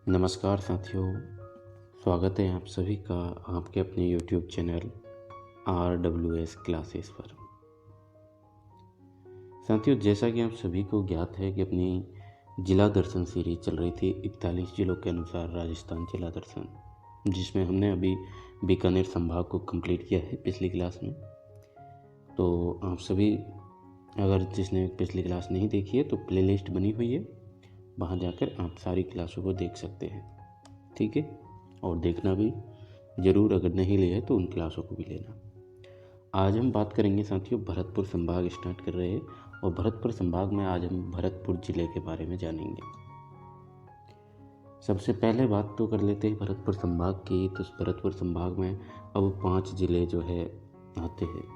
नमस्कार साथियों, स्वागत है आप सभी का आपके अपने YouTube चैनल RWS क्लासेस पर। साथियों, जैसा कि आप सभी को ज्ञात है कि अपनी जिला दर्शन सीरीज चल रही थी 41 जिलों के अनुसार राजस्थान जिला दर्शन, जिसमें हमने अभी बीकानेर संभाग को कंप्लीट किया है पिछली क्लास में। तो आप सभी अगर जिसने पिछली क्लास नहीं देखी है तो प्लेलिस्ट बनी हुई है, वहाँ जाकर आप सारी क्लासों को देख सकते हैं, ठीक है। और देखना भी ज़रूर, अगर नहीं लिया है तो उन क्लासों को भी लेना। आज हम बात करेंगे साथियों, भरतपुर संभाग स्टार्ट कर रहे हैं और भरतपुर संभाग में आज हम भरतपुर ज़िले के बारे में जानेंगे। सबसे पहले बात तो कर लेते हैं भरतपुर संभाग की। तो भरतपुर संभाग में अब 5 ज़िले जो है आते हैं।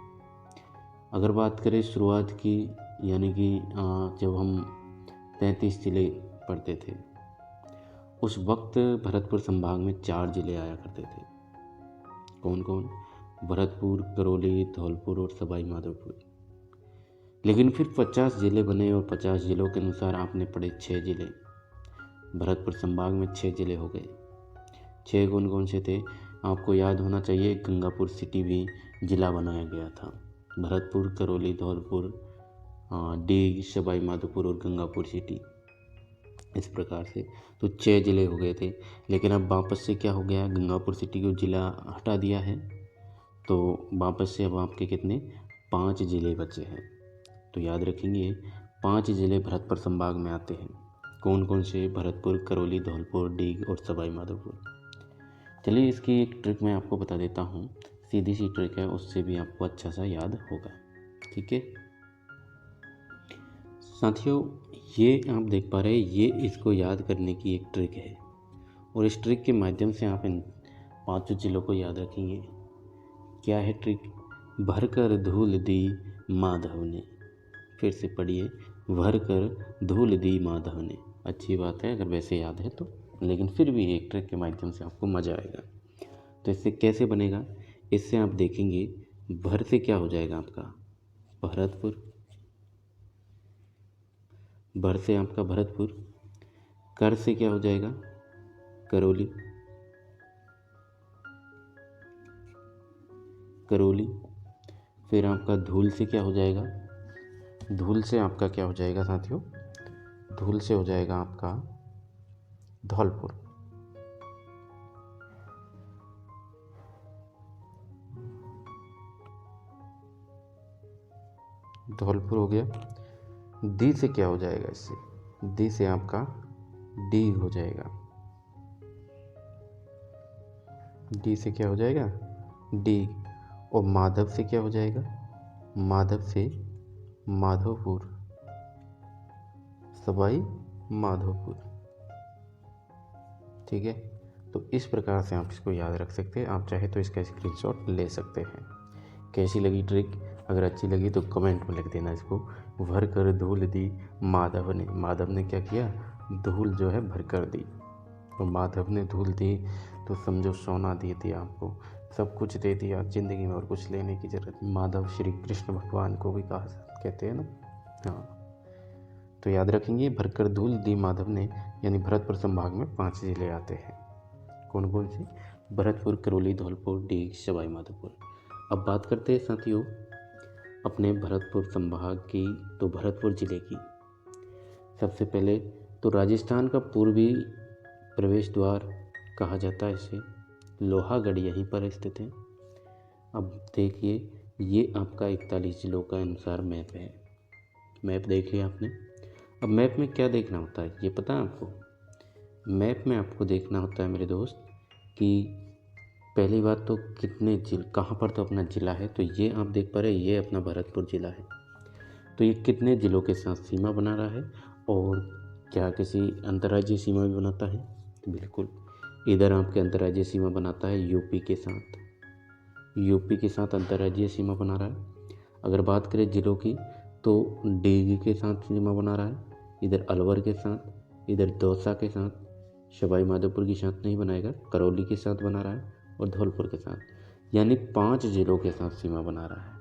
अगर बात करें शुरुआत की, यानी कि जब हम 33 ज़िले पढ़ते थे उस वक्त भरतपुर संभाग में 4 ज़िले आया करते थे। कौन कौन? भरतपुर, करौली, धौलपुर और सवाई माधोपुर। लेकिन फिर 50 ज़िले बने और 50 ज़िलों के अनुसार आपने पढ़े 6 ज़िले। भरतपुर संभाग में 6 ज़िले हो गए। 6 कौन कौन से थे आपको याद होना चाहिए। गंगापुर सिटी भी ज़िला बनाया गया था। भरतपुर, करौली, धौलपुर, डीग, सवाई माधोपुर और गंगापुर सिटी, इस प्रकार से तो 6 ज़िले हो गए थे। लेकिन अब वापस से क्या हो गया, गंगापुर सिटी को ज़िला हटा दिया है, तो वापस से अब आपके कितने 5 ज़िले बचे हैं। तो याद रखेंगे 5 ज़िले भरतपुर संभाग में आते हैं। कौन कौन से? भरतपुर, करौली, धौलपुर, डीग और सवाई माधोपुर। चलिए, इसकी एक ट्रिक मैं आपको बता देता हूँ, सीधी सी ट्रिक है, उससे भी आपको अच्छा सा याद होगा, ठीक है साथियों। ये आप देख पा रहे हैं, ये इसको याद करने की एक ट्रिक है और इस ट्रिक के माध्यम से आप इन 5 ज़िलों को याद रखेंगे। क्या है ट्रिक? भर कर धूल दी माधव ने। फिर से पढ़िए, भर कर धूल दी माधव ने। अच्छी बात है अगर वैसे याद है तो, लेकिन फिर भी एक ट्रिक के माध्यम से आपको मज़ा आएगा। तो इससे कैसे बनेगा, इससे आप देखेंगे भर से क्या हो जाएगा आपका भरतपुर, भर से आपका भरतपुर, कर से क्या हो जाएगा करौली, करौली। फिर आपका धूल से क्या हो जाएगा, धूल से आपका क्या हो जाएगा साथियों, धूल से हो जाएगा आपका धौलपुर। धौलपुर हो गया। दी से क्या हो जाएगा, इससे दी से आपका डी हो जाएगा। डी से क्या हो जाएगा डी। और माधव से क्या हो जाएगा, माधव से माधोपुर, सवाई माधोपुर, ठीक है। तो इस प्रकार से आप इसको याद रख सकते हैं। आप चाहे तो इसका स्क्रीनशॉट ले सकते हैं। कैसी लगी ट्रिक? अगर अच्छी लगी तो कमेंट में लिख देना इसको। भर कर धूल दी माधव ने। माधव ने क्या किया, धूल जो है भर कर दी। तो माधव ने धूल दी तो समझो सोना दे दिया आपको, सब कुछ दे दिया ज़िंदगी में और कुछ लेने की ज़रूरत। माधव श्री कृष्ण भगवान को भी कहा कहते हैं ना। हाँ, तो याद रखेंगे, भरकर धूल दी माधव ने, यानी भरतपुर संभाग में 5 ज़िले आते हैं। कौन कौन से? भरतपुर, करौली, धौलपुर, डीग, सवाई माधोपुर। अब बात करते हैं साथियों अपने भरतपुर संभाग की, तो भरतपुर ज़िले की। सबसे पहले तो राजस्थान का पूर्वी प्रवेश द्वार कहा जाता है इसे। लोहागढ़ यहीं पर स्थित है। अब देखिए, ये आपका 41 जिलों का अनुसार मैप है। मैप देख लिया आपने। अब मैप में क्या देखना होता है ये पता है आपको? मैप में आपको देखना होता है मेरे दोस्त कि पहली बात तो कितने कहाँ पर तो अपना ज़िला है। तो ये आप देख पा रहे हैं, ये अपना भरतपुर ज़िला है। तो ये कितने ज़िलों के साथ सीमा बना रहा है और क्या किसी अंतर्राज्यीय सीमा भी बनाता है? तो बिल्कुल, इधर आपके अंतर्राज्यीय सीमा बनाता है यूपी के साथ। यूपी के साथ अंतर्राज्यीय सीमा बना रहा है। अगर बात करें ज़िलों की तो डीग के साथ सीमा बना रहा है, इधर अलवर के साथ, इधर दौसा के साथ, सवाई माधोपुर के साथ नहीं बनाएगा, करौली के साथ बना रहा है और धौलपुर के साथ, यानी 5 ज़िलों के साथ सीमा बना रहा है।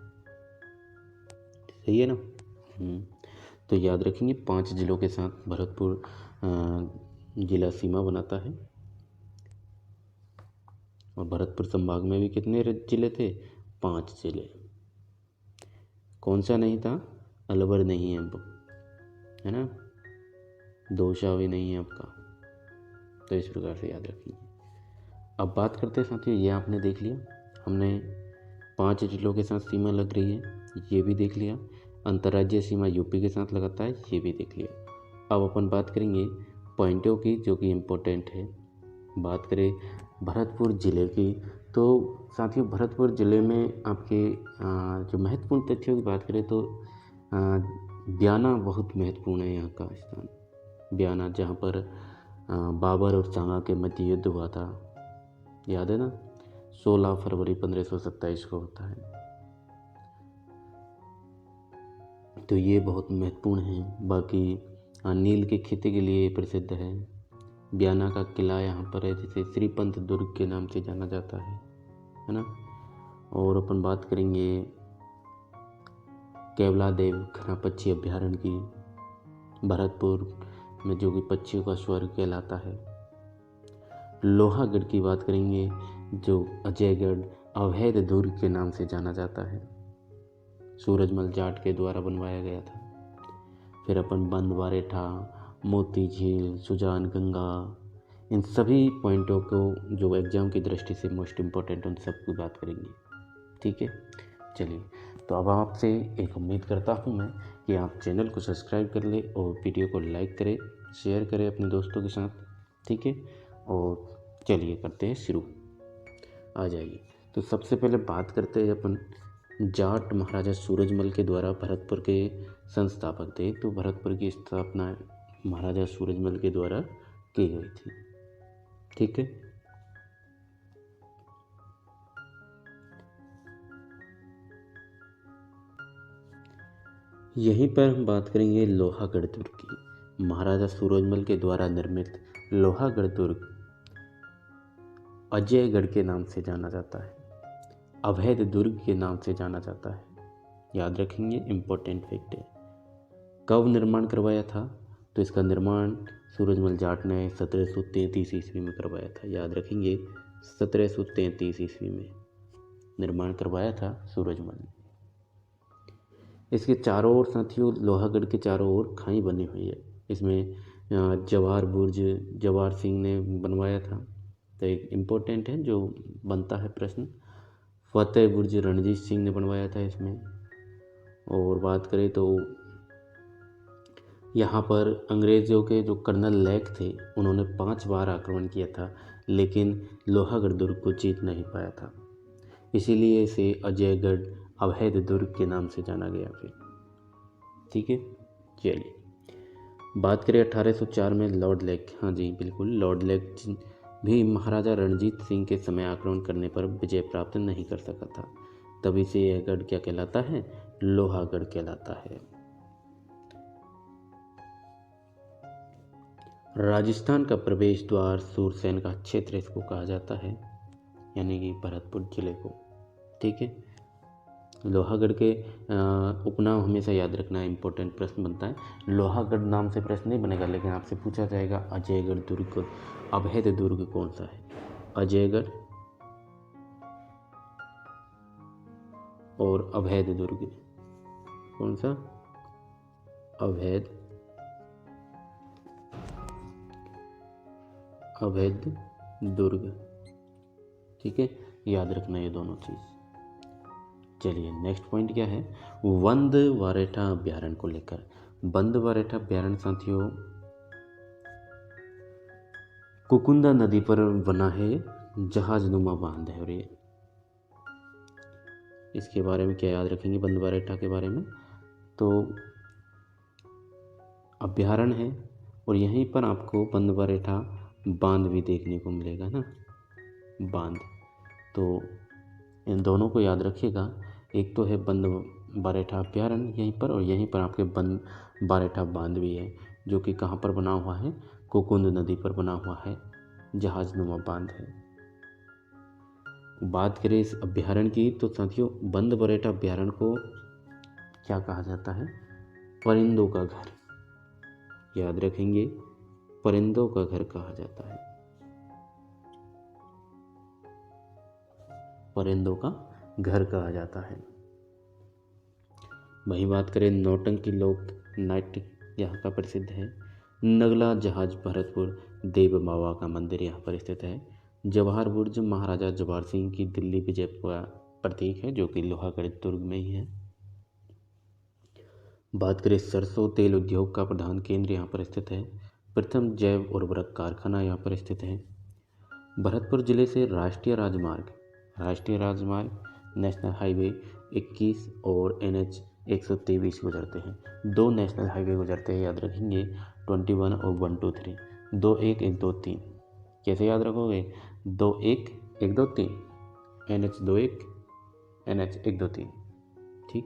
सही है ना। तो याद रखेंगे 5 ज़िलों के साथ भरतपुर जिला सीमा बनाता है। और भरतपुर संभाग में भी कितने जिले थे? 5 जिले। कौन सा नहीं था? अलवर नहीं है अब, है ना, दौसा भी नहीं है आपका। तो इस प्रकार से याद रखिए। अब बात करते हैं साथियों, ये आपने देख लिया, हमने 5 जिलों के साथ सीमा लग रही है, ये भी देख लिया। अंतर्राज्यीय सीमा यूपी के साथ लगाता है, ये भी देख लिया। अब अपन बात करेंगे पॉइंटों की, जो कि इम्पोर्टेंट है। बात करें भरतपुर ज़िले की, तो साथियों भरतपुर ज़िले में आपके जो महत्वपूर्ण तथ्यों की बात करें तो ब्याना बहुत महत्वपूर्ण है यहाँ का स्थान। ब्याना, जहाँ पर बाबर और चांगा के मध्य युद्ध हुआ था, याद है ना, 16 फरवरी 1527 को होता है। तो ये बहुत महत्वपूर्ण है। बाकी नील की खेती के लिए प्रसिद्ध है। ब्याना का किला यहाँ पर है, जिसे श्रीपंत दुर्ग के नाम से जाना जाता है ना। और अपन बात करेंगे केवलादेव घना पक्षी अभ्यारण्य की, भरतपुर में, जो कि पक्षियों का स्वर्ग कहलाता है। लोहागढ़ की बात करेंगे, जो अजयगढ़ अवैध दुर्ग के नाम से जाना जाता है, सूरजमल जाट के द्वारा बनवाया गया था। फिर अपन बंद बारेठा, मोती झील, सुजान गंगा, इन सभी पॉइंटों को जो एग्ज़ाम की दृष्टि से मोस्ट इम्पोर्टेंट, उन सब की बात करेंगे। ठीक है, चलिए। तो अब आपसे एक उम्मीद करता हूँ मैं कि आप चैनल को सब्सक्राइब कर ले और वीडियो को लाइक करें, शेयर करें अपने दोस्तों के साथ। ठीक है, और चलिए करते हैं शुरू। आ जाइए। तो सबसे पहले बात करते हैं अपन जाट महाराजा सूरजमल के द्वारा भरतपुर के संस्थापक थे। तो भरतपुर की स्थापना महाराजा सूरजमल के द्वारा की गई थी। ठीक है, यहीं पर हम बात करेंगे लोहागढ़ दुर्ग की। महाराजा सूरजमल के द्वारा निर्मित लोहागढ़ दुर्ग अजयगढ़ के नाम से जाना जाता है, अवैध दुर्ग के नाम से जाना जाता है। याद रखेंगे, इम्पोर्टेंट फैक्ट है। कब निर्माण करवाया था? तो इसका निर्माण सूरजमल जाट ने 1733 ईस्वी में करवाया था। याद रखेंगे, 1733 ईस्वी में निर्माण करवाया था सूरजमल ने। इसके चारों ओर साथियों, लोहागढ़ के चारों ओर खाई बनी हुई है। इसमें जवाहर बुर्ज जवाहर सिंह ने बनवाया था। तो एक इम्पोर्टेंट है जो बनता है प्रश्न, फतेह बुर्ज रणजीत सिंह ने बनवाया था इसमें। और बात करें तो यहाँ पर अंग्रेज़ों के जो कर्नल लेक थे, उन्होंने 5 बार आक्रमण किया था, लेकिन लोहागढ़ दुर्ग को जीत नहीं पाया था। इसीलिए इसे अजयगढ़ अवैध दुर्ग के नाम से जाना गया फिर। ठीक है, चलिए बात करें 1804 में लॉर्ड लेक। हाँ जी बिल्कुल, लॉर्ड लेक भी महाराजा रणजीत सिंह के समय आक्रमण करने पर विजय प्राप्त नहीं कर सका था। तभी से यह गढ़ क्या कहलाता है? लोहागढ़ कहलाता है। राजस्थान का प्रवेश द्वार सूरसेन का क्षेत्र इसको कहा जाता है, यानी कि भरतपुर जिले को। ठीक है, लोहागढ़ के उपनाम हमेशा याद रखना, इम्पोर्टेंट प्रश्न बनता है। लोहागढ़ नाम से प्रश्न नहीं बनेगा, लेकिन आपसे पूछा जाएगा अजयगढ़ दुर्ग अवैध दुर्ग कौन सा है? अजयगढ़ और अवैध दुर्ग कौन सा? अवैध दुर्ग। ठीक है, याद रखना ये दोनों चीज़। चलिए नेक्स्ट पॉइंट क्या है? बंद बारेठा अभ्यारण्य को लेकर। बंद बारेठा अभ्यारण्य साथियों कुकुंदा नदी पर बना है, जहाजनुमा बांध है। और ये इसके बारे में क्या याद रखेंगे? बंद बारेठा के बारे में तो अभ्यारण्य है, और यहीं पर आपको बंद बारेठा बांध भी देखने को मिलेगा ना, बांध। तो इन दोनों को याद रखिएगा। एक तो है बंद बारेठा अभ्यारण्य यहीं पर, और यहीं पर आपके बंद बारेठा बांध भी है, जो कि कहाँ पर बना हुआ है? कुकुंद नदी पर बना हुआ है, जहाजनुमा बांध है। बात करें इस अभ्यारण्य की, तो साथियों बंद बारेठा अभ्यारण्य को क्या कहा जाता है? परिंदों का घर। याद रखेंगे, परिंदों का घर कहा जाता है? परिंदों का घर कहा जाता है। वही बात करें नौटंकी लोक नाट्य यहाँ का प्रसिद्ध है। नगला जहाज भरतपुर देव बाबा का मंदिर यहाँ पर स्थित है। जवाहर बुर्ज महाराजा जवाहर सिंह की दिल्ली विजय का प्रतीक है, जो कि लोहागढ़ दुर्ग में ही है। बात करें सरसों तेल उद्योग का प्रधान केंद्र यहाँ पर स्थित है। प्रथम जैव उर्वरक कारखाना यहाँ पर स्थित है। भरतपुर जिले से राष्ट्रीय राजमार्ग नेशनल हाईवे 21 और NH 123 गुजरते हैं। 2 नेशनल हाईवे गुजरते हैं, याद रखेंगे 21 और 123, 21 123। कैसे याद रखोगे? 21 123, NH 21 NH 123। ठीक।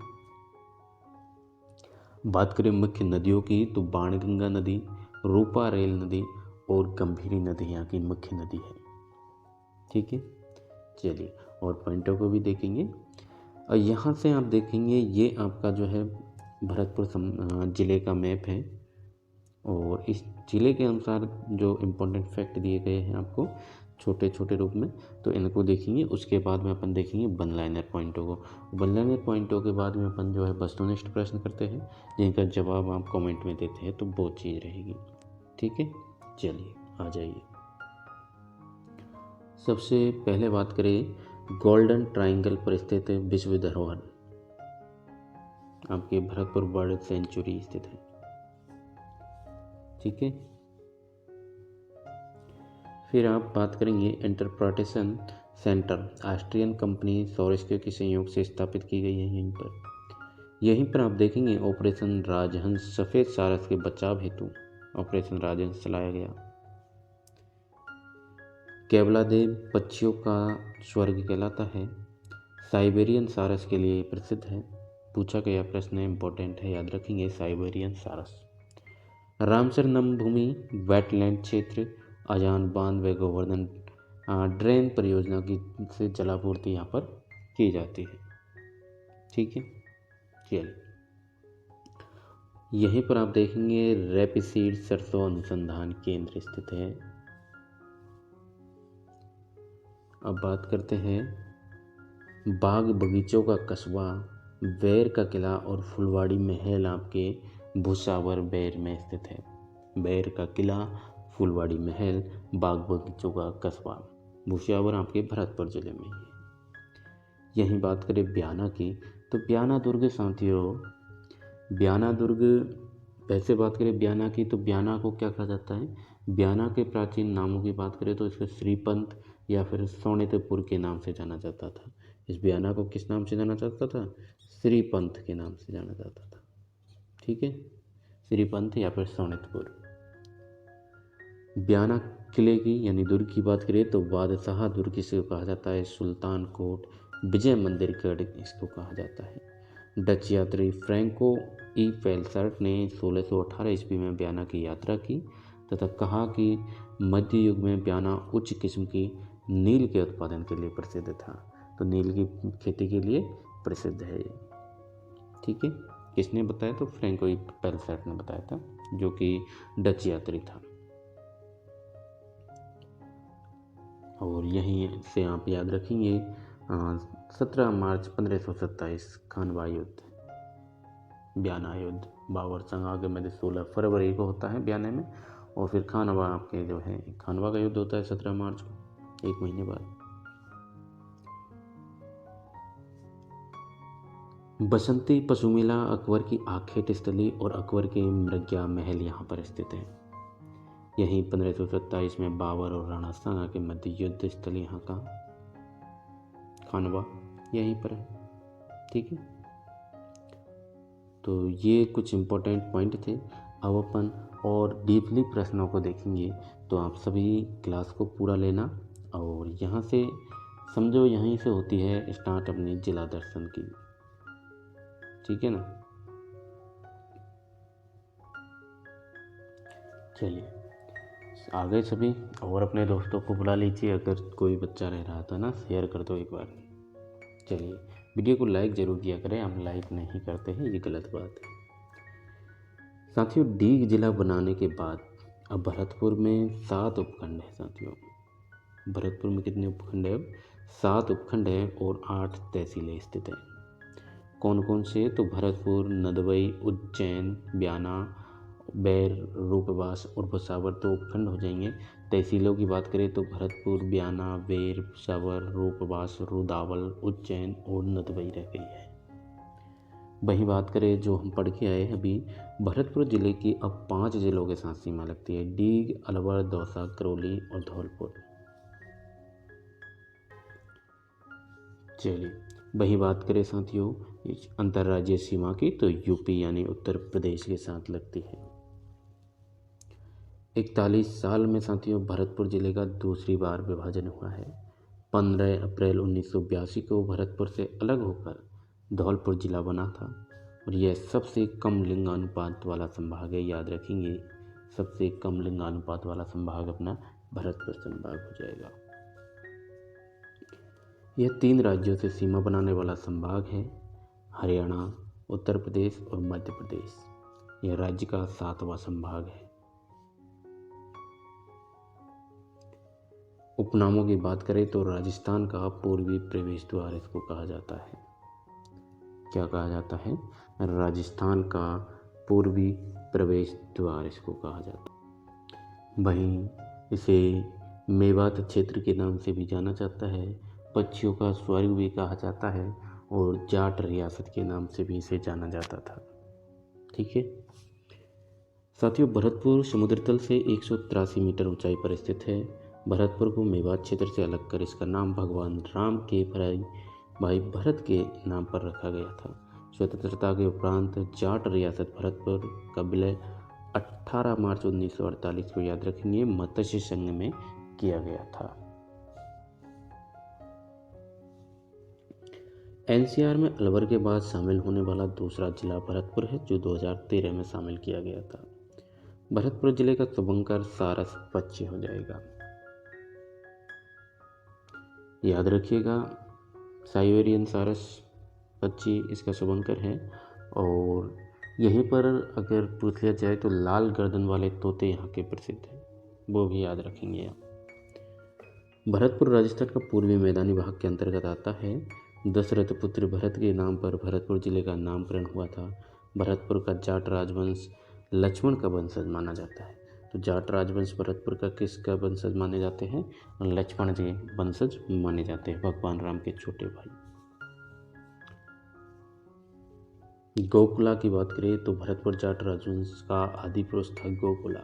बात करें मुख्य नदियों की तो बाणगंगा नदी, रूपा रेल नदी और गंभीरी नदी यहाँ की मुख्य नदी है। ठीक है, चलिए और पॉइंटों को भी देखेंगे। और यहाँ से आप देखेंगे ये आपका जो है भरतपुर ज़िले का मैप है, और इस ज़िले के अनुसार जो इम्पोर्टेंट फैक्ट दिए गए हैं आपको छोटे छोटे रूप में, तो इनको देखेंगे। उसके बाद में अपन देखेंगे वन लाइनर पॉइंटों को। वन लाइनर पॉइंटों के बाद में अपन जो है वस्तुनिष्ठ प्रश्न करते हैं, जिनका जवाब आप कमेंट में देते हैं, तो वो चीज़ रहेगी। ठीक है, चलिए आ जाइए। सबसे पहले बात करें गोल्डन ट्रायंगल पर स्थित विश्व धरोहर, आपके भरतपुर बर्ड सेंचुरी स्थित है। ठीक है, फिर आप बात करेंगे इंटरप्रिटेशन सेंटर, ऑस्ट्रियन कंपनी सौरस्क्यू के सहयोग से स्थापित की गई है यहीं पर आप देखेंगे ऑपरेशन राजहंस, सफ़ेद सारस के बचाव हेतु ऑपरेशन राजहंस चलाया गया। केवलादेव पक्षियों का स्वर्ग कहलाता है। साइबेरियन सारस के लिए प्रसिद्ध है। पूछा गया प्रश्न इंपॉर्टेंट है, याद रखेंगे साइबेरियन सारस। रामसर नमभूमि वेटलैंड क्षेत्र, अजान बांध व गोवर्धन ड्रेन परियोजना की से जलापूर्ति यहाँ पर की जाती है। ठीक है, चलिए यहीं पर आप देखेंगे रैपिसीड सरसों अनुसंधान केंद्र स्थित है। अब बात करते हैं बाग बगीचों का कस्बा, बैर का किला और फुलवाड़ी महल आपके भुसावर बैर में स्थित है। बैर का किला, फुलवाड़ी महल, बाग बगीचों का कस्बा भुसावर आपके भरतपुर जिले में है। यहीं बात करें ब्याना की तो ब्याना दुर्ग साथियों, ब्याना दुर्ग, वैसे बात करें ब्याना की तो ब्याना को क्या कहा जाता है? ब्याना के प्राचीन नामों की बात करें तो इसको श्रीपंथ या फिर सोनितपुर के नाम से जाना जाता था। इस ब्याना को किस नाम से जाना जाता था? श्रीपंथ के नाम से जाना जाता था। ठीक है, श्रीपंथ या फिर सोनितपुर। ब्याना किले की यानी दुर्ग की बात करें तो बादशाह दुर्ग इसको कहा जाता है। सुल्तान कोट, विजय मंदिर गढ़ इसको कहा जाता है। डच यात्री फ्रैंको ई पेल्सर्ट ने 1618 ईस्वी में ब्याना की यात्रा की तथा कहा कि मध्य युग में ब्याना उच्च किस्म की नील के उत्पादन के लिए प्रसिद्ध था। तो नील की खेती के लिए प्रसिद्ध है ये। ठीक है, किसने बताया? तो फ्रैंको ई पेल्सर्ट ने बताया था, जो कि डच यात्री था। और यहीं से आप याद रखेंगे 17 मार्च 1527 खानवा युद्ध, ब्याना युद्ध। बाबर संग आगे में 16 फरवरी को होता है ब्याने में, और फिर खानवा आपके जो है खानवा का युद्ध होता है 17 मार्च को, 1 महीने बाद। बसंती पशु मेला अकबर की आखेट स्थली और अकबर के मृग्या महल यहाँ पर स्थित है। यहीं 1527 में बाबर और राणा सांगा के मध्य युद्ध स्थल यहाँ का खानवा यहीं पर है। ठीक है, तो ये कुछ इम्पोर्टेंट पॉइंट थे। अब अपन और डीपली प्रश्नों को देखेंगे, तो आप सभी क्लास को पूरा लेना। और यहाँ से समझो, यहीं से होती है स्टार्ट अपनी जिला दर्शन की। ठीक है ना, चलिए आ गए सभी, और अपने दोस्तों को बुला लीजिए। अगर कोई बच्चा रह रहा था ना, शेयर कर दो एक बार। चलिए वीडियो को लाइक ज़रूर किया करें, हम लाइक नहीं करते हैं, ये गलत बात है। साथियों, डीग जिला बनाने के बाद अब भरतपुर में 7 उपखंड है साथियों। भरतपुर में कितने उपखंड है? अब 7 उपखंड है और 8 तहसीलें स्थित हैं। कौन कौन से? तो भरतपुर, नदवई, उज्जैन, ब्याना, बैर, रूपवास और भुसावर तो उपखंड हो जाएंगे। तहसीलों की बात करें तो भरतपुर, ब्याना, बेर, भुसावर, रूपवास, रुदावल, उज्जैन और नदवई रह गई है। वही बात करें जो हम पढ़ के आए अभी, भरतपुर जिले की अब 5 जिलों के साथ सीमा लगती है: डीग, अलवर, दौसा, करौली और धौलपुर। चलिए वही बात करें साथियों अंतर्राज्यीय सीमा की, तो यूपी यानी उत्तर प्रदेश के साथ लगती है। 41 साल में साथियों भरतपुर जिले का दूसरी बार विभाजन हुआ है। 15 अप्रैल 1982 को भरतपुर से अलग होकर धौलपुर जिला बना था और यह सबसे कम लिंगानुपात वाला संभाग है। याद रखेंगे, सबसे कम लिंगानुपात वाला संभाग अपना भरतपुर संभाग हो जाएगा। यह 3 राज्यों से सीमा बनाने वाला संभाग है: हरियाणा, उत्तर प्रदेश और मध्य प्रदेश। यह राज्य का 7वां संभाग है। उपनामों की बात करें तो राजस्थान का पूर्वी प्रवेश द्वार इसको कहा जाता है। क्या कहा जाता है? राजस्थान का पूर्वी प्रवेश द्वार इसको कहा जाता है। वहीं इसे मेवात क्षेत्र के नाम से भी जाना जाता है, पक्षियों का स्वर्ग भी कहा जाता है और जाट रियासत के नाम से भी इसे जाना जाता था। ठीक है साथियों, भरतपुर समुद्र तल से 183 मीटर ऊंचाई पर स्थित है। भरतपुर को मेवात क्षेत्र से अलग कर इसका नाम भगवान राम के भाई भरत के नाम पर रखा गया था। स्वतंत्रता के उपरांत जाट रियासत भरतपुर का विलय 18 मार्च 1948 को, याद रखेंगे, मत्स्य संघ में किया गया था। एनसीआर में अलवर के बाद शामिल होने वाला दूसरा जिला भरतपुर है, जो 2013 में शामिल किया गया था। भरतपुर जिले का शुभंकर सारस पक्षी हो जाएगा। याद रखिएगा, साइबेरियन सारस पक्षी इसका शुभंकर है। और यहीं पर अगर पूछ लिया जाए तो लाल गर्दन वाले तोते यहाँ के प्रसिद्ध हैं, वो भी याद रखेंगे आप। भरतपुर राजस्थान का पूर्वी मैदानी भाग के अंतर्गत आता है। दशरथ पुत्र भरत के नाम पर भरतपुर जिले का नामकरण हुआ था। भरतपुर का जाट राजवंश लक्ष्मण का वंशज माना जाता है। तो जाट राजवंश भरतपुर का किसका वंशज माने जाते हैं? लक्ष्मण जी वंशज माने जाते हैं, भगवान राम के छोटे भाई। गोकुला की बात करें तो भरतपुर जाट राजवंश का आदि पुरुष था गोकुला।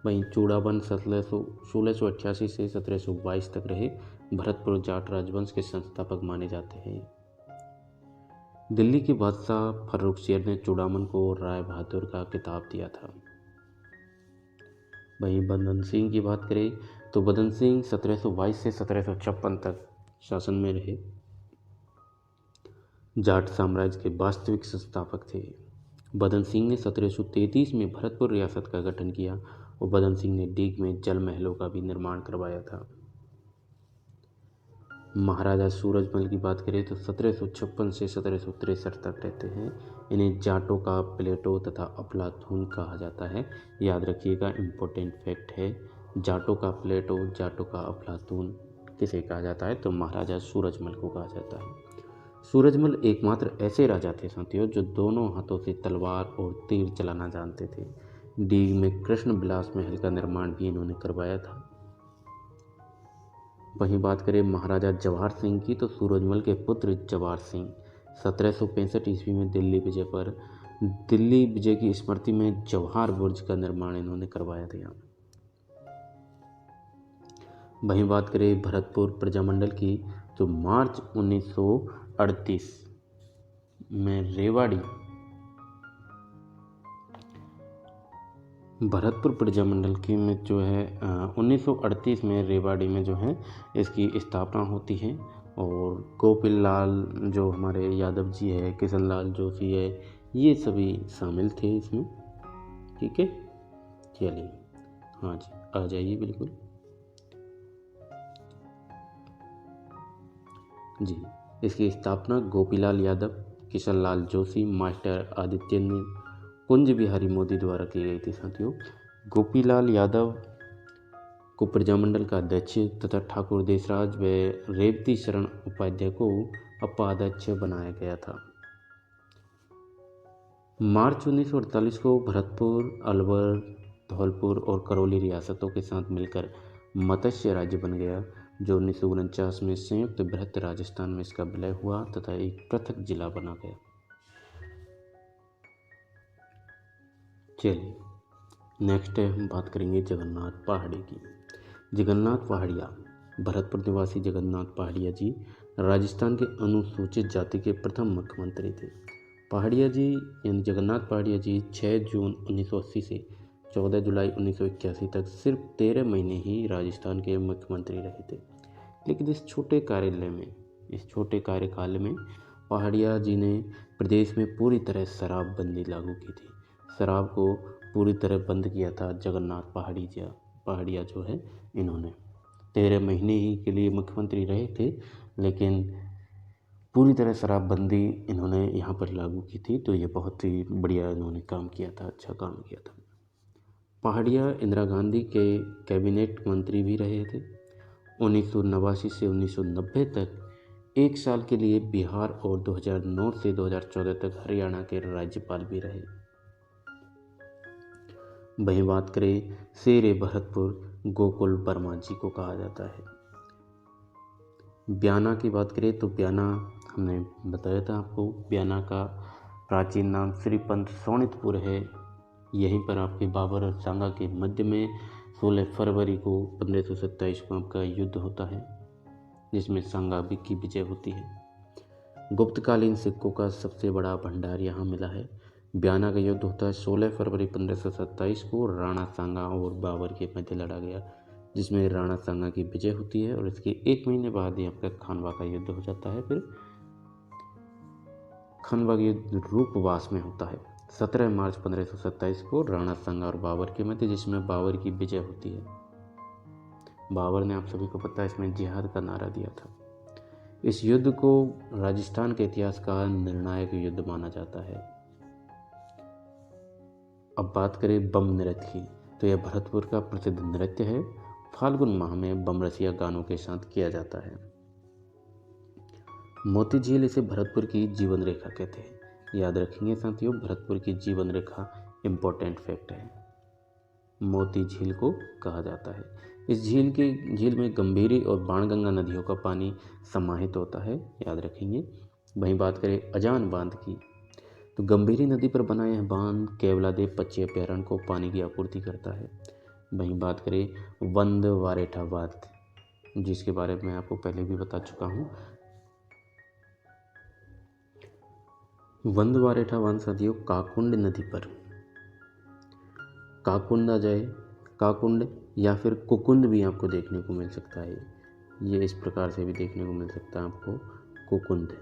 वहीं चूड़ावन 1688 से 1722 तक रहे भरतपुर जाट राजवंश के संस्थापक माने जाते हैं। दिल्ली के बादशाह फर्रुखसियर ने चूड़ामन को राय बहादुर का खिताब दिया था। वहीं बदन सिंह की बात करें तो बदन सिंह 1722 से 1756 तक शासन में रहे। जाट साम्राज्य के वास्तविक संस्थापक थे। बदन सिंह ने 1733 में भरतपुर रियासत का गठन किया और बदन सिंह ने डीग में जल महलों का भी निर्माण करवाया था। महाराजा सूरजमल की बात करें तो 1756 से 1763 तक रहते हैं। इन्हें जाटों का प्लेटो तथा अफलातून कहा जाता है। याद रखिएगा, इम्पोर्टेंट फैक्ट है, जाटों का प्लेटो, जाटों का अफलातून किसे कहा जाता है? तो महाराजा सूरजमल को कहा जाता है। सूरजमल एकमात्र ऐसे राजा थे साथियों जो दोनों हाथों से तलवार और तीर चलाना जानते थे। डीग में कृष्ण विलास महल का निर्माण भी इन्होंने करवाया था। वहीं बात करें महाराजा जवाहर सिंह की तो सूरजमल के पुत्र जवाहर सिंह 1765 ईस्वी में दिल्ली विजय की स्मृति में जवाहर बुर्ज का निर्माण इन्होंने करवाया था। वहीं बात करें भरतपुर प्रजामंडल की तो मार्च 1938 में रेवाड़ी भरतपुर प्रजामंडल की में जो है 1938 में रेवाड़ी में जो है इसकी स्थापना होती है। और गोपिल लाल जो हमारे यादव जी है, किशन लाल जोशी है, ये सभी शामिल थे इसमें। ठीक है, चलिए, हाँ जी, आ जाइए बिल्कुल जी। इसकी स्थापना गोपीलाल यादव, किशन लाल जोशी, मास्टर आदित्येंद्र, कुंज बिहारी मोदी द्वारा की गई थी साथियों। गोपीलाल यादव को प्रजामंडल का अध्यक्ष तथा ठाकुर देशराज व रेवती शरण उपाध्याय को उपाध्यक्ष बनाया गया था। मार्च 1948 को भरतपुर, अलवर, धौलपुर और करौली रियासतों के साथ मिलकर मत्स्य राज्य बन गया, जो 1949 में संयुक्त बृहत राजस्थान में इसका विलय हुआ तथा एक पृथक जिला बना गया। चलिए नेक्स्ट है, हम बात करेंगे जगन्नाथ पहाड़ी की। जगन्नाथ पहाड़िया, भरतपुर निवासी जगन्नाथ पहाड़िया जी राजस्थान के अनुसूचित जाति के प्रथम मुख्यमंत्री थे। पहाड़िया जी यानी जगन्नाथ पहाड़िया जी 6 जून 1980 से 14 जुलाई 1981 तक सिर्फ 13 महीने ही राजस्थान के मुख्यमंत्री रहे थे। लेकिन इस छोटे कार्यकाल में पहाड़िया जी ने प्रदेश में पूरी तरह शराबबंदी लागू की थी। शराब को पूरी तरह बंद किया था जगन्नाथ पहाड़िया जो है, इन्होंने 13 महीने ही के लिए मुख्यमंत्री रहे थे, लेकिन पूरी तरह शराबबंदी इन्होंने यहाँ पर लागू की थी। तो ये बहुत ही बढ़िया इन्होंने काम किया था, अच्छा काम किया था। पहाड़िया इंदिरा गांधी के कैबिनेट मंत्री भी रहे थे। 1989 से 1990 तक 1 साल के लिए बिहार और 2009 से 2014 तक हरियाणा के राज्यपाल भी रहे। वहीं बात करें शेरे भरतपुर गोकुल वर्मा जी को कहा जाता है। ब्याना की बात करें तो ब्याना हमने बताया था आपको, ब्याना का प्राचीन नाम श्रीपंत सोनितपुर है। यहीं पर आपके बाबर और सांगा के मध्य में 16 फरवरी को 1527 को आपका युद्ध होता है, जिसमें सांगा की विजय होती है। गुप्तकालीन सिक्कों का सबसे बड़ा भंडार यहाँ मिला है। ब्याना का युद्ध होता है 16 फरवरी 1527 को राणा सांगा और बाबर के मध्य लड़ा गया, जिसमें राणा सांगा की विजय होती है और इसके 1 महीने बाद ही आपका खानवा का युद्ध हो जाता है। फिर खानवा का युद्ध रूपवास में होता है 17 मार्च 1527 को राणा सांगा और बाबर के मध्य, जिसमें बाबर की विजय होती है। बाबर ने, आप सभी को पता है, इसमें जिहाद का नारा दिया था। इस युद्ध को राजस्थान के इतिहास का निर्णायक युद्ध माना जाता है। अब बात करें बम नृत्य की, तो यह भरतपुर का प्रसिद्ध नृत्य है। फाल्गुन माह में बमरसिया गानों के साथ किया जाता है। मोती झील इसे भरतपुर की जीवन रेखा कहते हैं। याद रखेंगे साथियों, भरतपुर की जीवन रेखा इम्पोर्टेंट फैक्ट है, मोती झील को कहा जाता है। इस झील में गंभीरी और बाणगंगा नदियों का पानी समाहित होता है, याद रखेंगे। वहीं बात करें अजान बांध की, तो गंभीरी नदी पर बना यह बांध केवलादेव पक्षी अभ्यारण्य को पानी की आपूर्ति करता है। वहीं बात करें वंद वारेठा बांध, जिसके बारे में आपको पहले भी बता चुका हूँ। वंद वारेठा बांध साथियों काकुंड नदी पर, काकुंड या फिर कुकुंड भी आपको देखने को मिल सकता है। ये इस प्रकार से भी देखने को मिल सकता है आपको, कुकुंड।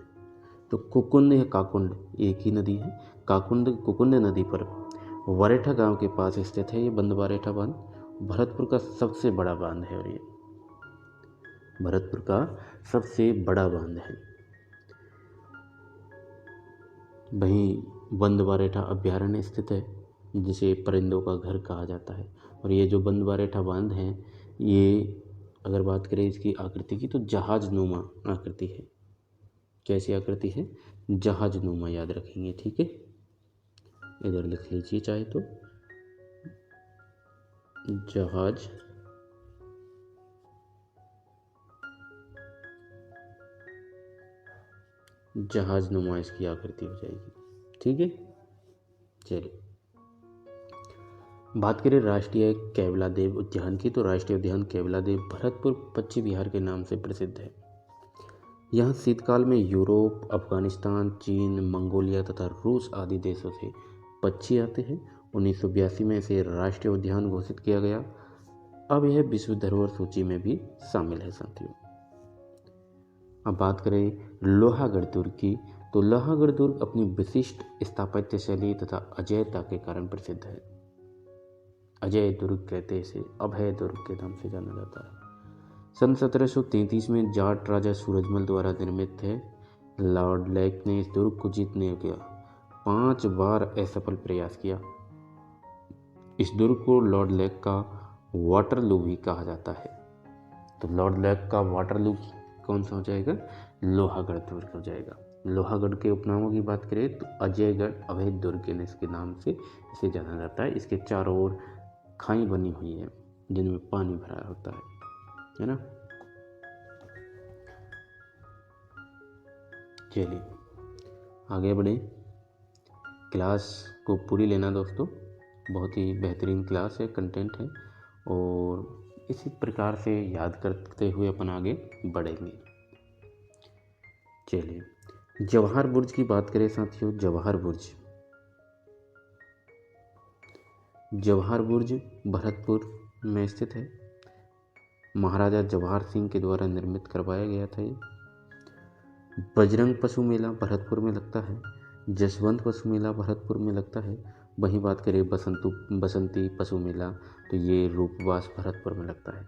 तो कुकुंड या काकुंड एक ही नदी है। कुकुंड नदी पर वारेठा गांव के पास स्थित है ये बंद वारेठा बांध। भरतपुर का सबसे बड़ा बांध है और ये भरतपुर का सबसे बड़ा बांध है। वहीं बंद वारेठा अभ्यारण्य स्थित है, जिसे परिंदों का घर कहा जाता है। और ये जो बंद वारेठा बांध है, ये अगर बात करें इसकी आकृति की, तो जहाजनुमा आकृति है। कैसी आकृति है? जहाजनुमा, याद रखेंगे, ठीक है। इधर लिख लीजिए चाहे तो, जहाजनुमा इसकी आकृति हो जाएगी, ठीक है। चलिए बात करें राष्ट्रीय केवलादेव उद्यान की, तो राष्ट्रीय उद्यान केवलादेव भरतपुर पश्चिम बिहार के नाम से प्रसिद्ध है। यहाँ शीतकाल में यूरोप, अफगानिस्तान, चीन, मंगोलिया तथा रूस आदि देशों से पक्षी आते हैं। 1982 में इसे राष्ट्रीय उद्यान घोषित किया गया। अब यह विश्व धरोहर सूची में भी शामिल है साथियों। अब बात करें लोहागढ़ दुर्ग की, तो लोहागढ़ दुर्ग अपनी विशिष्ट स्थापत्य शैली तथा अजयता के कारण प्रसिद्ध है। अजय दुर्ग कहते हैं इसे, अभय दुर्ग के नाम से जाना जाता है। सन 1733 में जाट राजा सूरजमल द्वारा निर्मित है। लॉर्ड लेक ने इस दुर्ग को जीतने का 5 बार असफल प्रयास किया। इस दुर्ग को लॉर्ड लेक का वाटरलू भी कहा जाता है। तो लॉर्ड लेक का वाटरलू कौन सा हो जाएगा? लोहागढ़ दुर्ग हो जाएगा। लोहागढ़ के उपनामों की बात करें तो अजयगढ़, अवैध दुर्ग इसके नाम से इसे जाना जाता है। इसके चारों ओर खाई बनी हुई है जिनमें पानी भरा होता है ना। चलिए आगे बढ़े। क्लास को पूरी लेना दोस्तों, बहुत ही बेहतरीन क्लास है, कंटेंट है, और इसी प्रकार से याद करते हुए अपन आगे बढ़ेंगे। चलिए जवाहर बुर्ज की बात करें साथियों। जवाहर बुर्ज भरतपुर में स्थित है। महाराजा जवाहर सिंह के द्वारा निर्मित करवाया गया था ये। बजरंग पशु मेला भरतपुर में लगता है। जसवंत पशु मेला भरतपुर में लगता है। वहीं बात करें बसंती पशु मेला, तो ये रूपवास भरतपुर में लगता है।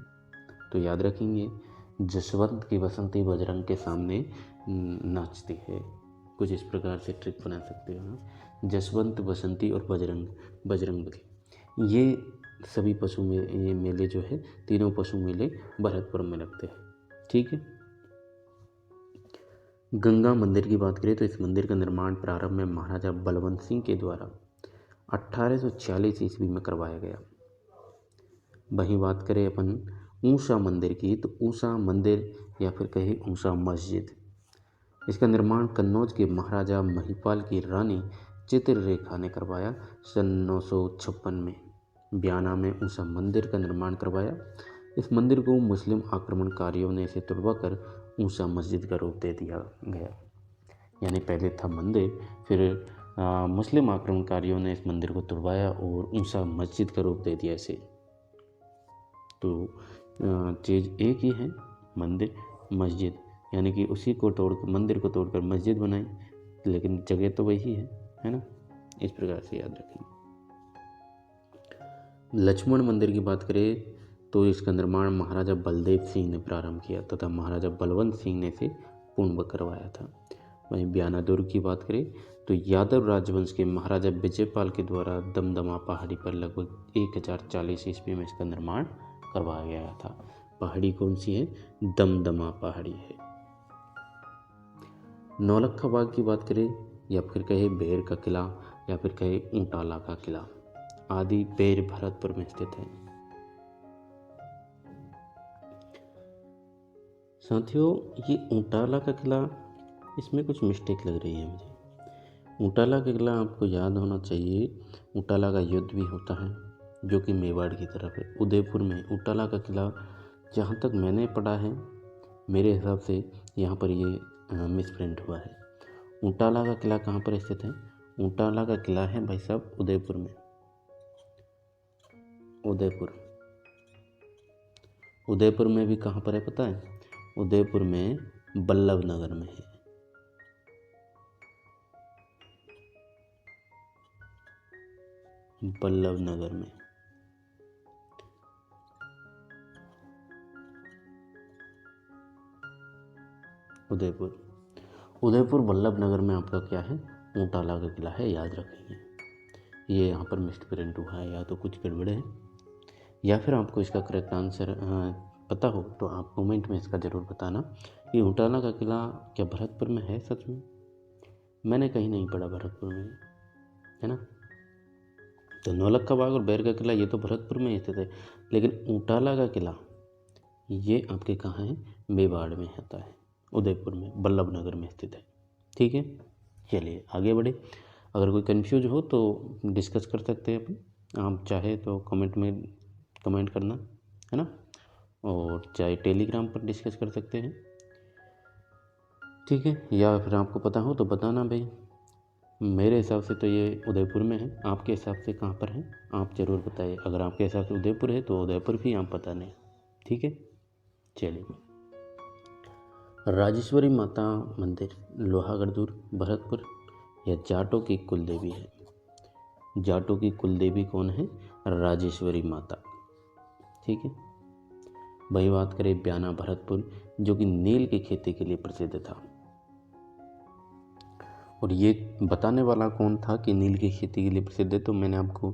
तो याद रखेंगे, जसवंत की बसंती बजरंग के सामने नाचती है। कुछ इस प्रकार से ट्रिक बना सकते हो। जसवंत, बसंती और बजरंग ये सभी पशु ये मेले जो है, तीनों पशु मेले भरतपुर में लगते हैं। ठीक है। गंगा मंदिर की बात करें तो इस मंदिर का निर्माण प्रारंभ में महाराजा बलवंत सिंह के द्वारा 1840 ईस्वी में करवाया गया। वहीं बात करें अपन ऊषा मंदिर की, तो ऊषा मंदिर या फिर कहे ऊषा मस्जिद, इसका निर्माण कन्नौज के महाराजा महिपाल की रानी चित्ररेखा ने करवाया सन 956 में। ब्याना में ऊषा मंदिर का निर्माण करवाया। इस मंदिर को मुस्लिम आक्रमणकारियों ने इसे तुड़वाकर ऊषा मस्जिद का रूप दे दिया गया। यानी पहले था मंदिर, फिर मुस्लिम आक्रमणकारियों ने इस मंदिर को तुड़वाया और ऊषा मस्जिद का रूप दे दिया इसे। तो चीज़ एक ही है, मंदिर मस्जिद, यानी कि उसी को तोड़कर, मंदिर को तोड़कर मस्जिद बनाई, लेकिन जगह तो वही है ना। इस प्रकार से याद रखेंगे। लक्ष्मण मंदिर की बात करें तो इसका निर्माण महाराजा बलदेव सिंह ने प्रारंभ किया तथा महाराजा बलवंत सिंह ने इसे पूर्ण करवाया था। वहीं ब्याना दुर्ग की बात करें तो यादव राजवंश के महाराजा विजयपाल के द्वारा दमदमा पहाड़ी पर लगभग 1040 ईस्वी में इसका निर्माण करवाया गया था। पहाड़ी कौन सी है? दमदमा पहाड़ी है। नौलखा बाग की बात करें या फिर कहे बेर का किला या फिर कहे ऊंटाला का किला आदि बेर भरतपुर में स्थित है। साथियों ये ऊंटाला का किला, इसमें कुछ मिस्टेक लग रही है मुझे। ऊंटाला का किला आपको याद होना चाहिए, ऊंटाला का युद्ध भी होता है जो कि मेवाड़ की तरफ है। उदयपुर में ऊंटाला का किला, जहाँ तक मैंने पढ़ा है मेरे हिसाब से यहाँ पर ये मिसप्रिंट हुआ है। ऊंटाला का किला कहाँ पर स्थित है? ऊंटाला का किला है भाई साहब उदयपुर में। उदयपुर में भी कहाँ पर है पता है? उदयपुर में बल्लभ नगर में है। बल्लभ नगर में। उदयपुर बल्लभ नगर में आपका क्या है? ऊंटाला का किला है, याद रखेंगे। ये यहाँ पर मिसप्रिंट हुआ है, या तो कुछ गड़बड़ है या फिर आपको इसका करेक्ट आंसर पता हो तो आप कमेंट में इसका ज़रूर बताना। ये ऊंटाला का किला क्या भरतपुर में है सच में? मैंने कहीं नहीं पढ़ा भरतपुर में, है ना। तो नौलखा बाग और बैर का किला ये तो भरतपुर में स्थित है, लेकिन ऊंटाला का किला ये आपके कहाँ है? मेवाड़ में होता है, उदयपुर में बल्लभ नगर में स्थित है। ठीक है, चलिए आगे बढ़े। अगर कोई कन्फ्यूज हो तो डिस्कस कर सकते हैं अपन। आप चाहे तो कमेंट में कमेंट करना, है ना, और चाहे टेलीग्राम पर डिस्कस कर सकते हैं। ठीक है, या फिर आपको पता हो तो बताना भाई। मेरे हिसाब से तो ये उदयपुर में है, आपके हिसाब से कहाँ पर है आप ज़रूर बताइए। अगर आपके हिसाब से उदयपुर है तो उदयपुर भी आप बता दें। ठीक है, चलिए। राजेश्वरी माता मंदिर लोहागढ़ दुर्ग भरतपुर, यह जाटों की कुल देवी है। जाटों की कुल देवी कौन है? राजेश्वरी माता। ठीक है। वही बात करें ब्याना भरतपुर, जो कि नील की खेती के लिए प्रसिद्ध था। और ये बताने वाला कौन था कि नील की खेती के लिए प्रसिद्ध है, तो मैंने आपको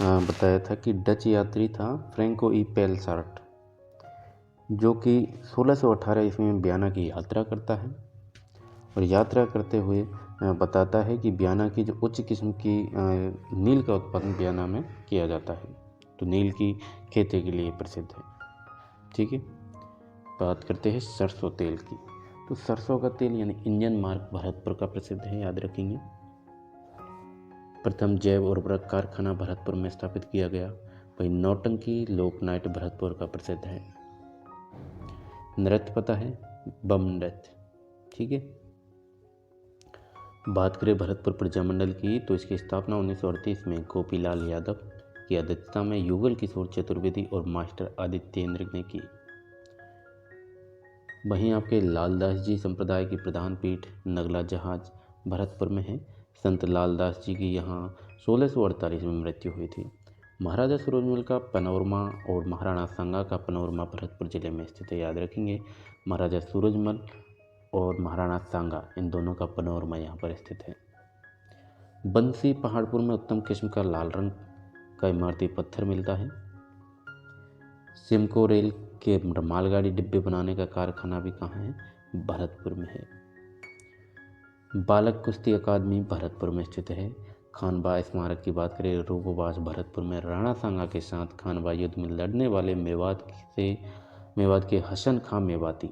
बताया था कि डच यात्री था फ्रैंको ई पेलसार्ट, जो कि 1618 ईस्वी में वियना की यात्रा करता है और यात्रा करते हुए बताता है कि वियना की जो उच्च किस्म की नील का उत्पादन वियना में किया जाता है, तो नील की खेती के लिए प्रसिद्ध है। ठीक है, बात करते हैं सरसों तेल की। तो सरसों का तेल यानी इंजन मार्ग भरतपुर का प्रसिद्ध है, याद रखेंगे। प्रथम जैव उर्वरक कारखाना भरतपुर में स्थापित किया गया। वही नौटंकी लोकनाट्य भरतपुर का प्रसिद्ध है। नृत्य पता है, बम नृत्य। ठीक है, बात करें भरतपुर प्रजामंडल की, तो इसकी स्थापना 1938 में गोपीलाल यादव की अध्यक्षता में युगल किशोर चतुर्वेदी और मास्टर आदित्येंद्र ने की। वहीं आपके लालदास जी संप्रदाय की प्रधान पीठ नगला जहाज भरतपुर में है। संत लालदास जी की यहाँ 1648 में मृत्यु हुई थी। महाराजा सूरजमल का पनोरमा और महाराणा सांगा का पनोरमा भरतपुर जिले में स्थित है, याद रखेंगे। महाराजा सूरजमल और महाराणा सांगा, इन दोनों का पनोरमा यहाँ पर स्थित है। बंसी पहाड़पुर में उत्तम किस्म का लाल रंग का इमारती पत्थर मिलता है। सिमको रेल के मालगाड़ी डिब्बे बनाने का कारखाना भी कहाँ है, भरतपुर में है। बालक कुश्ती अकादमी भरतपुर में स्थित है। खानबा स्मारक की बात करें, रोबोबास भरतपुर में राणा सांगा के साथ खानबा युद्ध में लड़ने वाले मेवात के हसन खां मेवाती,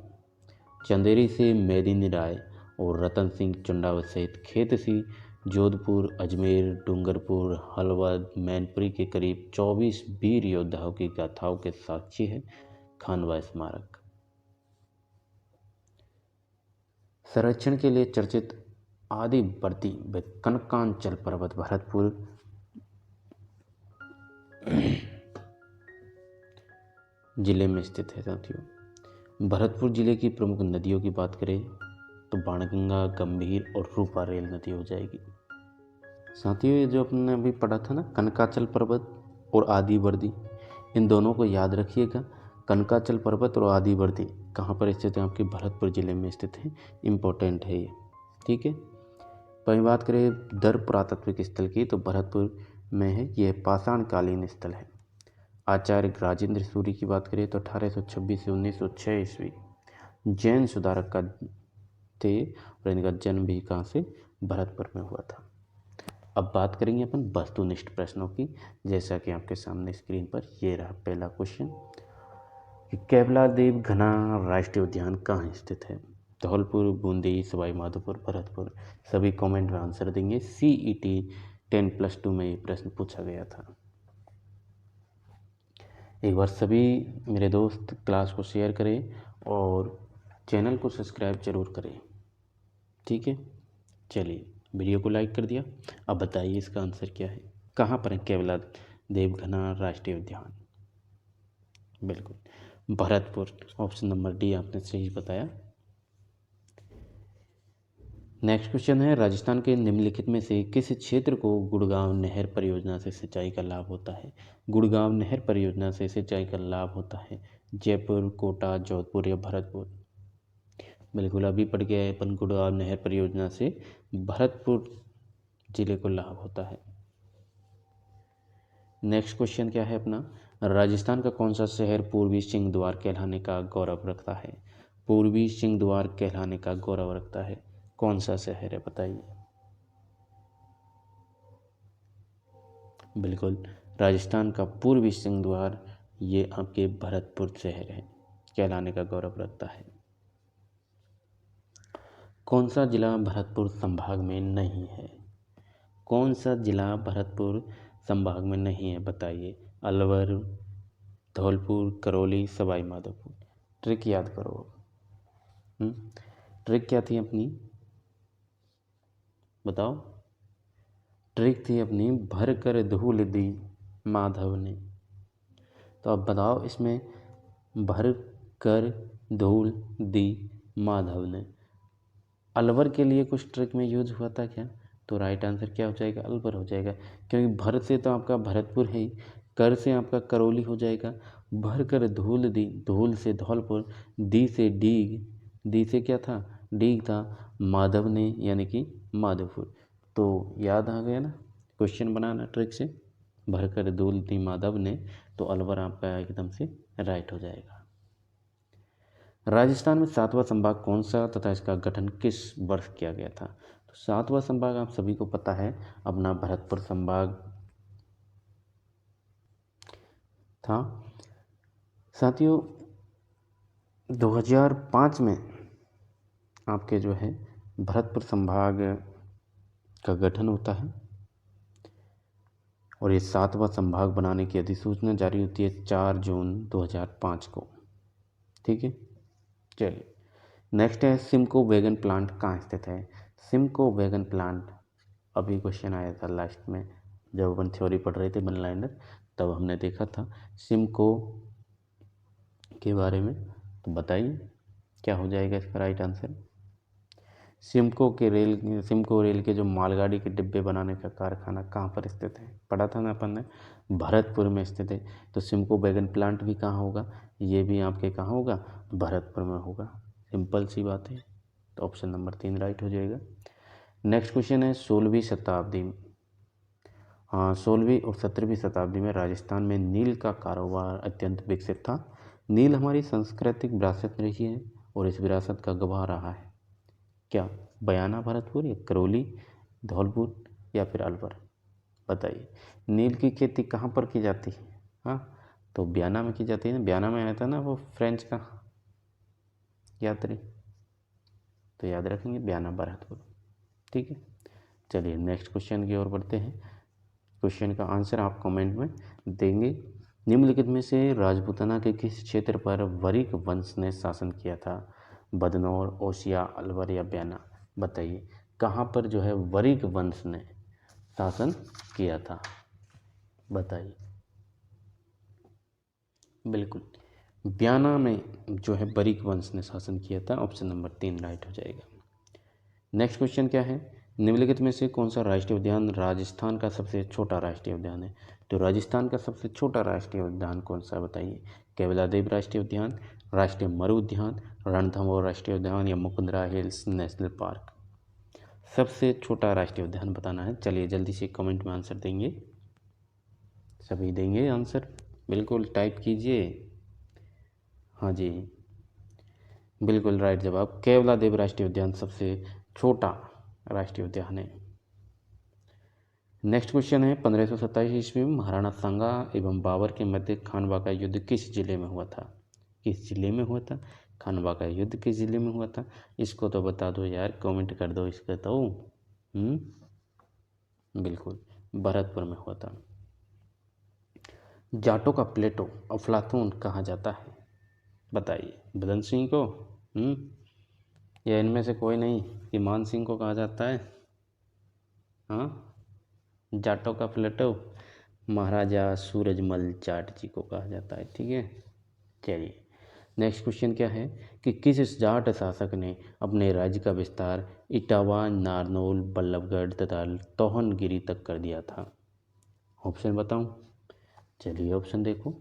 चंदेरी से मेदिनी राय और रतन सिंह चुंडावत सहित खेतसी, जोधपुर, अजमेर, डूंगरपुर, हलवद, मैनपुरी के करीब 24 वीर योद्धाओं की गाथाओं के साक्षी है खानवा स्मारक। संरक्षण के लिए चर्चित आदिवर्ती व कनकांचल पर्वत भरतपुर जिले में स्थित है। साथियों, भरतपुर जिले की प्रमुख नदियों की बात करें तो बाणगंगा, गंभीर और रूपा रेल नदी हो जाएगी। साथियों, ये जो अपने अभी पढ़ा था ना, कनकाचल पर्वत और आदिवर्दी, इन दोनों को याद रखिएगा। कनकाचल पर्वत और आदिवर्दी कहाँ पर स्थित है, आपके भरतपुर जिले में स्थित है। इम्पोर्टेंट है ये। ठीक है, वहीं बात करें दर पुरातत्विक स्थल की, तो भरतपुर में है, यह पाषाणकालीन स्थल है। आचार्य राजेंद्र सूरी की बात करें तो 1826 से 1906 ईस्वी जैन सुधारक का थे और इनका जन्म भी कहाँ से, भरतपुर में हुआ था। अब बात करेंगे अपन वस्तुनिष्ठ प्रश्नों की, जैसा कि आपके सामने स्क्रीन पर ये रहा पहला क्वेश्चन कि केवलादेव घना राष्ट्रीय उद्यान कहाँ स्थित है। धौलपुर, बूंदी, सवाई माधोपुर, भरतपुर। सभी कमेंट में आंसर देंगे। CET 10+2 में ये प्रश्न पूछा गया था। एक बार सभी मेरे दोस्त क्लास को शेयर करें और चैनल को सब्सक्राइब जरूर करें। ठीक है, चलिए, वीडियो को लाइक कर दिया। अब बताइए इसका आंसर क्या है, कहाँ पर है केवलादेव घना राष्ट्रीय उद्यान। बिल्कुल भरतपुर, ऑप्शन नंबर डी आपने सही बताया। नेक्स्ट क्वेश्चन है, राजस्थान के निम्नलिखित में से किस क्षेत्र को गुड़गांव नहर परियोजना से सिंचाई का लाभ होता है। गुड़गांव नहर परियोजना से सिंचाई का लाभ होता है जयपुर, कोटा, जोधपुर या भरतपुर। बिल्कुल अभी पढ़ के आए अपन, गुड़गांव नहर परियोजना से भरतपुर जिले को लाभ होता है। नेक्स्ट क्वेश्चन क्या है अपना, राजस्थान का कौन सा शहर पूर्वी सिंह द्वार कहलाने का गौरव रखता है। पूर्वी सिंह द्वार कहलाने का गौरव रखता है, कौन सा शहर है बताइए। बिल्कुल राजस्थान का पूर्वी सिंह द्वार ये आपके भरतपुर शहर है, कहलाने का गौरव रखता है। कौन सा जिला भरतपुर संभाग में नहीं है। कौन सा जिला भरतपुर संभाग में नहीं है बताइए। अलवर, धौलपुर, करौली, सवाई माधोपुर। ट्रिक याद करो। ट्रिक क्या थी अपनी, बताओ। ट्रिक थी अपनी, भर कर धूल दी माधव ने। तो अब बताओ इसमें भर कर धूल दी माधव ने, अलवर के लिए कुछ ट्रिक में यूज हुआ था क्या। तो राइट आंसर क्या हो जाएगा, अलवर हो जाएगा, क्योंकि भर से तो आपका भरतपुर है ही, कर से आपका करौली हो जाएगा। भर कर धूल दी, धूल से धौलपुर, दी से डीग, दी से क्या था डी था माधव ने यानी कि माधवपुर। तो याद आ गया ना, क्वेश्चन बनाना ट्रिक से, भरकर धूल दी माधव ने, तो अलवर आपका एकदम से राइट हो जाएगा। राजस्थान में 7वां संभाग कौन सा तथा इसका गठन किस वर्ष किया गया था? तो 7वां संभाग आप सभी को पता है अपना भरतपुर संभाग था। साथियों 2005 में आपके जो है भरतपुर संभाग का गठन होता है और ये 7वां संभाग बनाने की अधिसूचना जारी होती है 4 जून 2005 को। ठीक है, चलिए नेक्स्ट है सिमको वैगन प्लांट कहाँ स्थित है? सिमको वैगन प्लांट, अभी क्वेश्चन आया था लास्ट में जब अपन थ्योरी पढ़ रहे थे वन लाइनर, तब हमने देखा था सिमको के बारे में। तो बताइए क्या हो जाएगा इसका राइट आंसर? सिमको रेल के जो मालगाड़ी के डिब्बे बनाने का कारखाना कहाँ पर स्थित है? पढ़ा था ना अपन ने, भरतपुर में स्थित है। तो सिमको वैगन प्लांट भी कहाँ होगा? ये भी आपके कहाँ होगा? भरतपुर में होगा। सिंपल सी बात है, तो ऑप्शन नंबर 3 राइट हो जाएगा। नेक्स्ट क्वेश्चन है 16वीं शताब्दी, हाँ 16वीं और 17वीं शताब्दी में राजस्थान में नील का कारोबार अत्यंत विकसित था। नील हमारी सांस्कृतिक विरासत रही है और इस विरासत का गवाह रहा है। क्या बयाना, भरतपुर या करौली, धौलपुर या फिर अलवर? बताइए नील की खेती कहाँ पर की जाती है? हाँ तो बयाना में की जाती है ना, बयाना में आया था ना वो फ्रेंच का यात्री, तो याद रखेंगे बयाना भरतपुर। ठीक है, चलिए नेक्स्ट क्वेश्चन की ओर बढ़ते हैं। क्वेश्चन का आंसर आप कमेंट में देंगे। निम्नलिखित में से राजपूताना के किस क्षेत्र पर वरिक वंश ने शासन किया था? बदनौर, ओसिया, अलवर या बयाना? बताइए कहाँ पर जो है वरिक वंश ने शासन किया था? बताइए। बिल्कुल बयाना में जो है वरिक वंश ने शासन किया था। ऑप्शन नंबर 3 राइट हो जाएगा। नेक्स्ट क्वेश्चन क्या है? निम्नलिखित में से कौन सा राष्ट्रीय उद्यान राजस्थान का सबसे छोटा राष्ट्रीय उद्यान है? तो राजस्थान का सबसे छोटा राष्ट्रीय उद्यान कौन सा है? बताइए। केवलादेव राष्ट्रीय उद्यान, राष्ट्रीय मरु उद्यान, रणथंभौर राष्ट्रीय उद्यान या मुकुंदरा हिल्स नेशनल पार्क? सबसे छोटा राष्ट्रीय उद्यान बताना है। चलिए जल्दी से कमेंट में आंसर देंगे, सभी देंगे आंसर, बिल्कुल टाइप कीजिए। हाँ जी बिल्कुल राइट जवाब, केवलादेव राष्ट्रीय उद्यान सबसे छोटा राष्ट्रीय उद्यान है। नेक्स्ट क्वेश्चन है 1527 ईस्वी में महाराणा सांगा एवं बाबर के मध्य खानवा का युद्ध किस जिले में हुआ था? किस जिले में हुआ था? खानवा का युद्ध किस जिले में हुआ था? इसको तो बता दो यार, कमेंट कर दो इसका तो। बिल्कुल भरतपुर में हुआ था। जाटों का प्लेटो अफलातून कहा जाता है? बताइए। बदन सिंह को या इनमें से कोई नहीं, कि मान सिंह को कहा जाता है? हाँ जाटों का प्लेटो महाराजा सूरजमल जाट जी को कहा जाता है। ठीक है, चलिए नेक्स्ट क्वेश्चन क्या है कि किस जाट शासक ने अपने राज्य का विस्तार इटावा, नारनौल, बल्लभगढ़ तथा तोहनगिरी तक कर दिया था? ऑप्शन बताऊं? चलिए ऑप्शन देखो,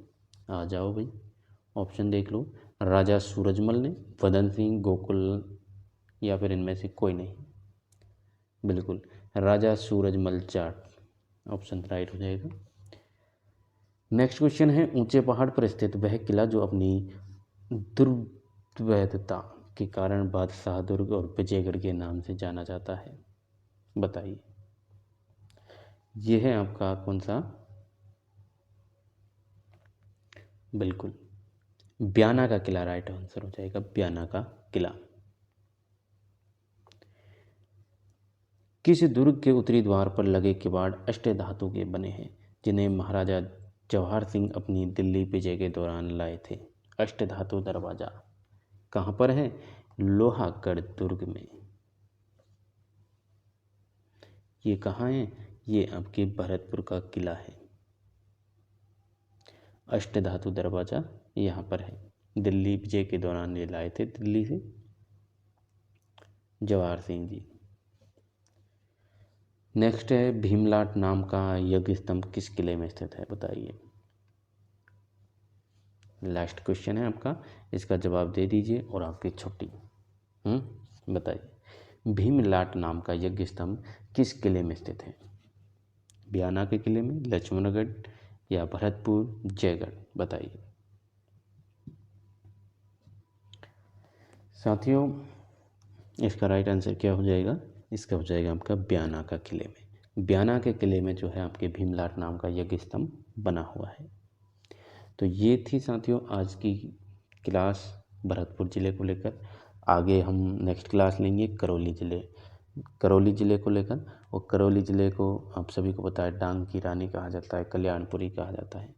आ जाओ भाई, ऑप्शन देख लो। राजा सूरजमल ने, वदन सिंह, गोकुल या फिर इनमें से कोई नहीं? बिल्कुल राजा सूरजमल जाट, ऑप्शन राइट हो जाएगा। नेक्स्ट क्वेश्चन है ऊंचे पहाड़ पर स्थित वह किला जो अपनी दुर्भेद्यता के कारण बादशाह दुर्ग और विजयगढ़ के नाम से जाना जाता है? बताइए। यह है आपका कौन सा? बिल्कुल बयाना का किला राइट आंसर हो जाएगा, बयाना का किला। किस दुर्ग के उत्तरी द्वार पर लगे किवाड़ अष्टधातु के बने हैं जिन्हें महाराजा जवाहर सिंह अपनी दिल्ली विजय के दौरान लाए थे? अष्टधातु दरवाजा कहाँ पर है? लोहागढ़ दुर्ग में। ये कहाँ है? ये आपके भरतपुर का किला है। अष्टधातु दरवाजा यहाँ पर है, दिल्ली विजय के दौरान ये लाए थे दिल्ली से जवाहर सिंह जी। नेक्स्ट है भीमलाट नाम का यज्ञ स्तंभ किस किले में स्थित है? बताइए। लास्ट क्वेश्चन है आपका, इसका जवाब दे दीजिए और आपकी छुट्टी। बताइए भीमलाट नाम का यज्ञ स्तंभ किस किले में स्थित है? बयाना के किले में, लक्ष्मणगढ़ या भरतपुर, जयगढ़? बताइए साथियों, इसका राइट आंसर क्या हो जाएगा? इसका हो जाएगा आपका बयाना का किले में। बयाना के किले में जो है आपके भीमलाट नाम का यज्ञ स्तंभ बना हुआ है। तो ये थी साथियों आज की क्लास भरतपुर ज़िले को लेकर। आगे हम नेक्स्ट क्लास लेंगे करौली ज़िले को लेकर। और करौली ज़िले को आप सभी को पता है डांग की रानी कहा जाता है, कल्याणपुरी कहा जाता है।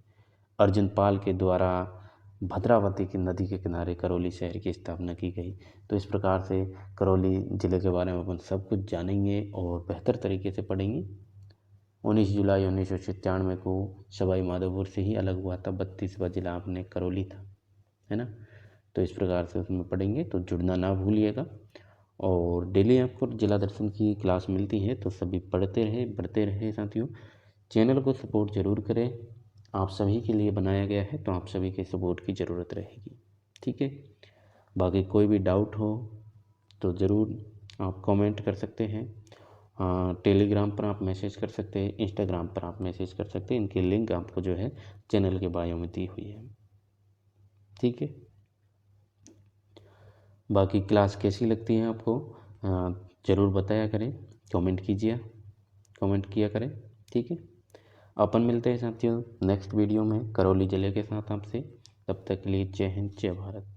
अर्जुन पाल के द्वारा भद्रावती की नदी के किनारे करौली शहर की स्थापना की गई। तो इस प्रकार से करौली ज़िले के बारे में अपन सब कुछ जानेंगे और बेहतर तरीके से पढ़ेंगे। 19 जुलाई 1997 को सवाई माधोपुर से ही अलग हुआ था। 32वां जिला अपने करौली था, है ना। तो इस प्रकार से उसमें पढ़ेंगे, तो जुड़ना ना भूलिएगा। और डेली आपको जिला दर्शन की क्लास मिलती है, तो सभी पढ़ते रहे, बढ़ते रहे साथियों। चैनल को सपोर्ट ज़रूर करें, आप सभी के लिए बनाया गया है, तो आप सभी के सपोर्ट की ज़रूरत रहेगी, ठीक है। बाकी कोई भी डाउट हो तो ज़रूर आप कमेंट कर सकते हैं। टेलीग्राम पर आप मैसेज कर सकते हैं, इंस्टाग्राम पर आप मैसेज कर सकते हैं। इनकी लिंक आपको जो है चैनल के बायो में दी हुई है, ठीक है। बाकी क्लास कैसी लगती है आपको ज़रूर बताया करें, कमेंट किया करें, ठीक है। अपन मिलते हैं साथियों नेक्स्ट वीडियो में करौली ज़िले के साथ आपसे। तब तक के लिए जय हिंद, जय भारत।